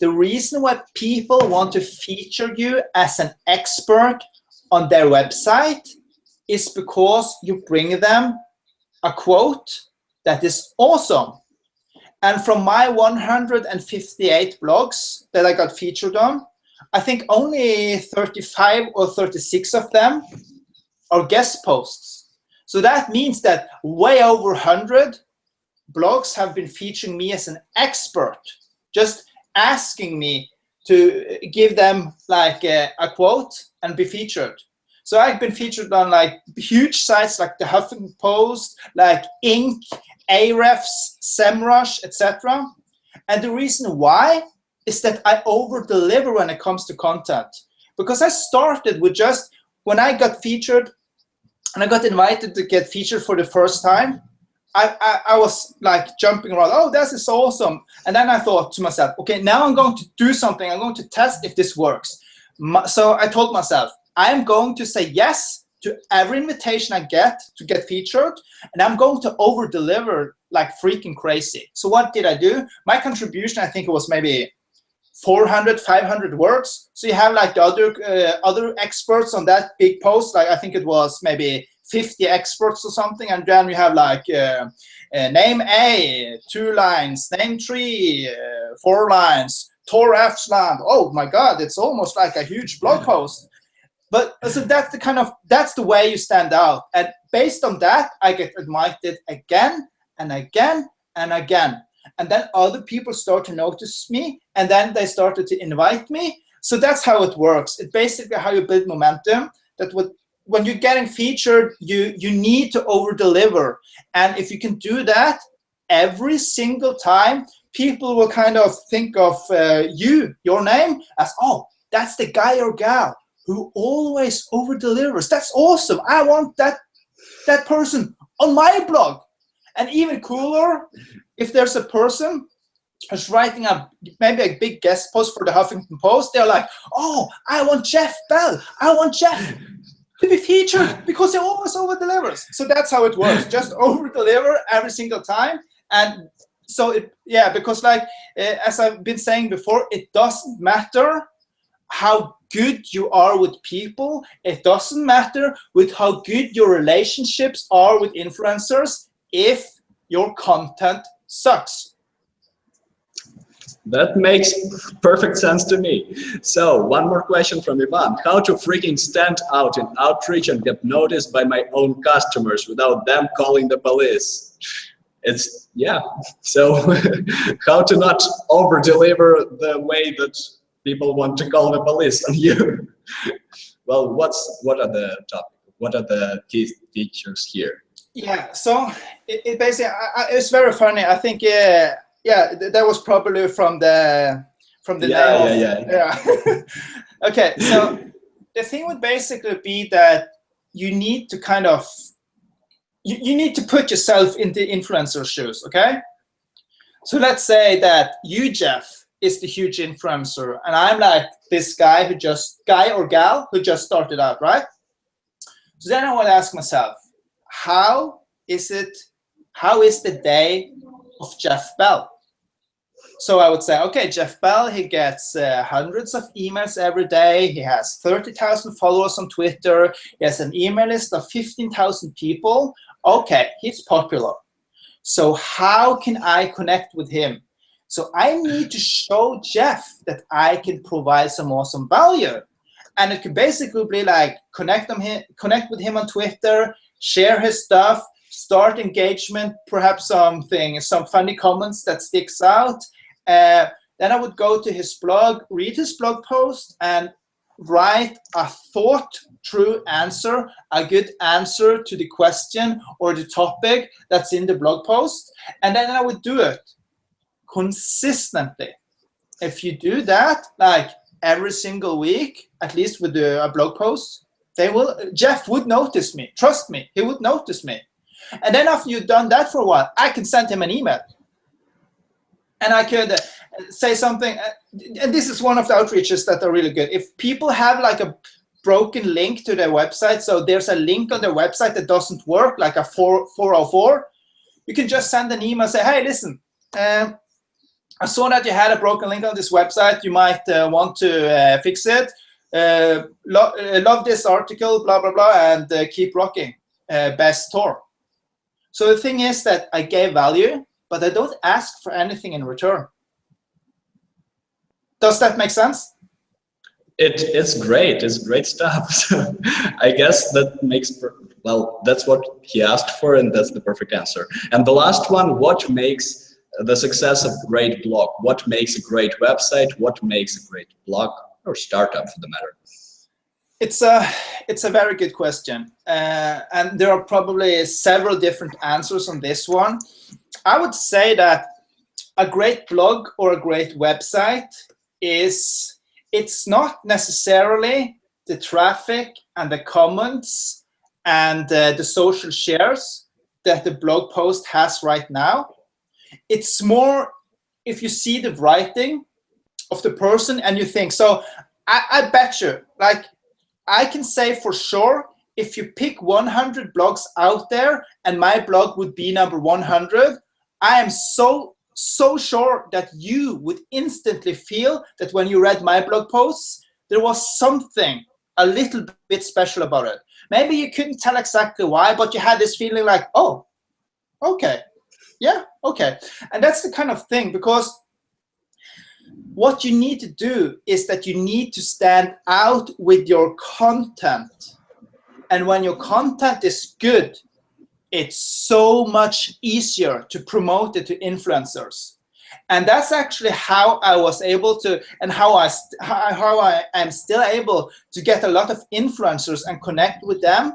The reason why people want to feature you as an expert on their website is because you bring them a quote that is awesome. And from my 158 blogs that I got featured on, I think only 35 or 36 of them are guest posts. So that means that way over 100 blogs have been featuring me as an expert, just asking me to give them a quote and be featured. So I've been featured on huge sites like the Huffington Post, like Inc., Ahrefs, SEMrush, etc. And the reason why is that I over-deliver when it comes to content. Because I started with just, when I got featured and I got invited to get featured for the first time, I was jumping around, oh, this is awesome. And then I thought to myself, okay, now I'm going to do something. I'm going to test if this works. So I told myself, I'm going to say yes to every invitation I get to get featured, and I'm going to over-deliver like freaking crazy. So what did I do? My contribution, I think it was maybe 400, 500 words. So you have the other experts on that big post, I think it was maybe 50 experts or something, and then you have name A, 2 lines, name 3, 4 lines, Tor Refsland. Oh my God, it's almost like a huge blog post. But so that's the way you stand out. And based on that, I get invited again and again and again. and then other people start to notice me, and then they started to invite me. So that's how it works. It's basically how you build momentum. That when you're getting featured, you need to over-deliver. And if you can do that every single time, people will kind of think of your name, as, oh, that's the guy or gal who always over-delivers. That's awesome. I want that person on my blog. And even cooler, if there's a person who's writing maybe a big guest post for the Huffington Post, they're like, oh, I want Jeff Bell. I want Jeff to be featured because he always over-delivers. So that's how it works. Just over-deliver every single time. And so, because as I've been saying before, it doesn't matter how good you are with people. It doesn't matter with how good your relationships are with influencers if your content sucks. That makes perfect sense to me. So one more question from Ivan. How to freaking stand out in outreach and get noticed by my own customers without them calling the police? So how to not over deliver the way that people want to call the police on you? Well, what are the key features here? Yeah, so it basically, it's very funny. I think that was probably from the name. Yeah. Okay, so the thing would basically be that you need to kind of you need to put yourself in the influencer's shoes. Okay, so let's say that you, Jeff, is the huge influencer, and I'm like this guy or gal who just started out, right? So then I would ask myself, how is the day of Jeff Bell? So I would say, okay, Jeff Bell, he gets hundreds of emails every day. He has 30,000 followers on Twitter. He has an email list of 15,000 people. Okay, he's popular. So how can I connect with him? So I need to show Jeff that I can provide some awesome value. And it could basically be like connect with him on Twitter, share his stuff, start engagement, perhaps some funny comments that sticks out. Then I would go to his blog, read his blog post, and write a thought-through answer, a good answer to the question or the topic that's in the blog post. And then I would do it consistently. If you do that, like every single week, at least with a blog post, Jeff would notice me. Trust me, he would notice me. And then after you've done that for a while, I can send him an email. And I could say something, and this is one of the outreaches that are really good. If people have like a broken link to their website, so there's a link on their website that doesn't work, like a 404, you can just send an email, say, hey, listen, I saw that you had a broken link on this website. You might want to fix it. Love this article, blah, blah, blah, and keep rocking. Best Tor. So the thing is that I gave value, but I don't ask for anything in return. Does that make sense? It's great. It's great stuff. So I guess that makes, that's what he asked for, and that's the perfect answer. And the last one, what makes the success of a great blog? What makes a great website? What makes a great blog or startup for the matter? It's a very good question. And there are probably several different answers on this one. I would say that a great blog or a great website it's not necessarily the traffic and the comments and the social shares that the blog post has right now. It's more if you see the writing of the person and you think, so I bet you, like I can say for sure, if you pick 100 blogs out there and my blog would be number 100, I am so sure that you would instantly feel that when you read my blog posts, there was something a little bit special about it. Maybe you couldn't tell exactly why, but you had this feeling like, oh, okay, yeah, okay. And that's the kind of thing, because what you need to do is that you need to stand out with your content. And when your content is good, it's so much easier to promote it to influencers. And that's actually how I was able to, and how I am still able to get a lot of influencers and connect with them,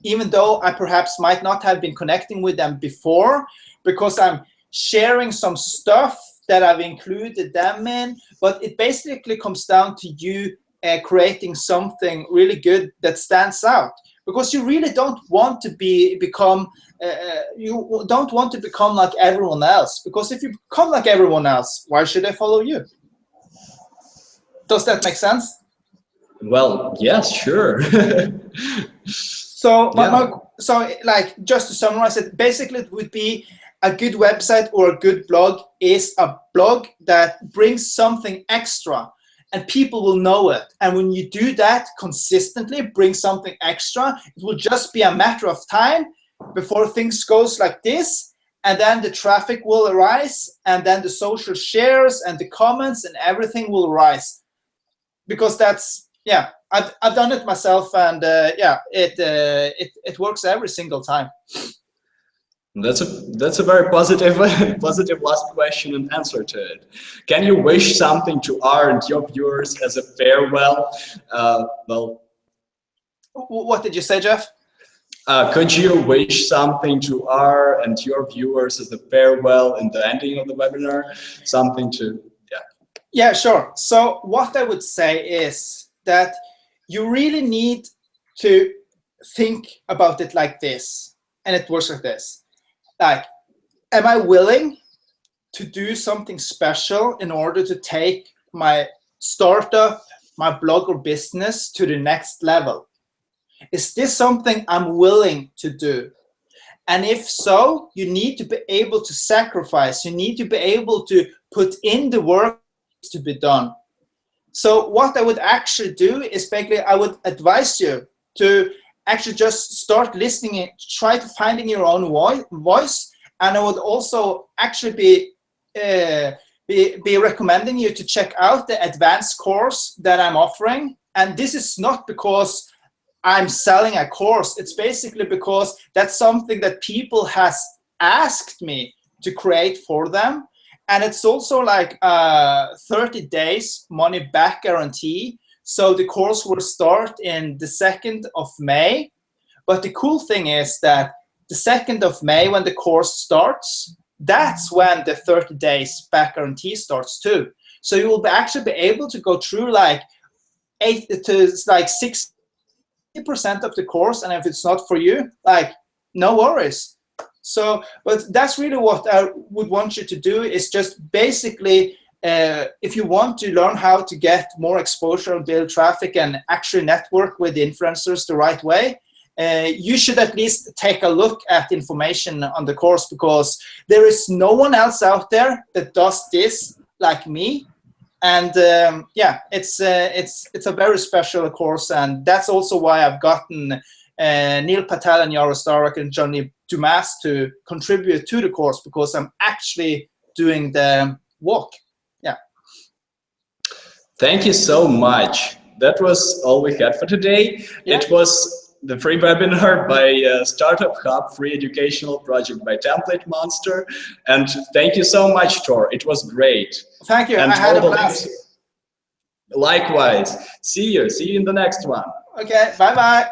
even though I perhaps might not have been connecting with them before, because I'm sharing some stuff that I've included them in. But it basically comes down to you creating something really good that stands out, because you really don't want to become like everyone else, because if you become like everyone else, why should they follow you? Does that make sense? Well, yes, sure. So, so like, just to summarize it, basically it would be a good website or a good blog is a blog that brings something extra and people will know it. And when you do that consistently, bring something extra, it will just be a matter of time before things goes like this. And then the traffic will arise, and then the social shares and the comments and everything will rise. Because that's, yeah, I've done it myself, and yeah, it works every single time. That's a very positive positive last question and answer to it. Can you wish something to our and your viewers as a farewell? Well, what did you say, Jeff? Could you wish something to our and your viewers as a farewell in the ending of the webinar? Something to, yeah. Yeah, sure. So what I would say is that you really need to think about it like this, and it works like this. Like, am I willing to do something special in order to take my startup, my blog or business to the next level? Is this something I'm willing to do? And if so, you need to be able to sacrifice. You need to be able to put in the work to be done. So what I would actually do is basically I would advise you to actually just start listening, try to finding your own voice. And I would also actually be recommending you to check out the advanced course that I'm offering. And this is not because I'm selling a course. It's basically because that's something that people has asked me to create for them. And it's also like 30 days money back guarantee. So the course will start in the 2nd of May. But the cool thing is that the 2nd of May, when the course starts, that's when the 30 days back guarantee starts too. So you will actually be able to go through like 8 to like 60% of the course. And if it's not for you, like, no worries. So, but that's really what I would want you to do, is just basically, if you want to learn how to get more exposure and build traffic and actually network with influencers the right way, you should at least take a look at the information on the course, because there is no one else out there that does this like me. And yeah, it's a very special course, and that's also why I've gotten Neil Patel and Yara Starak and Johnny Dumas to contribute to the course, because I'm actually doing the walk. Yeah. Thank you so much. That was all we had for today. Yeah. It was the free webinar by Startup Hub, free educational project by TemplateMonster. And thank you so much, Tor. It was great. Thank you. And I had a blast. Likewise. See you in the next one. Okay. Bye-bye.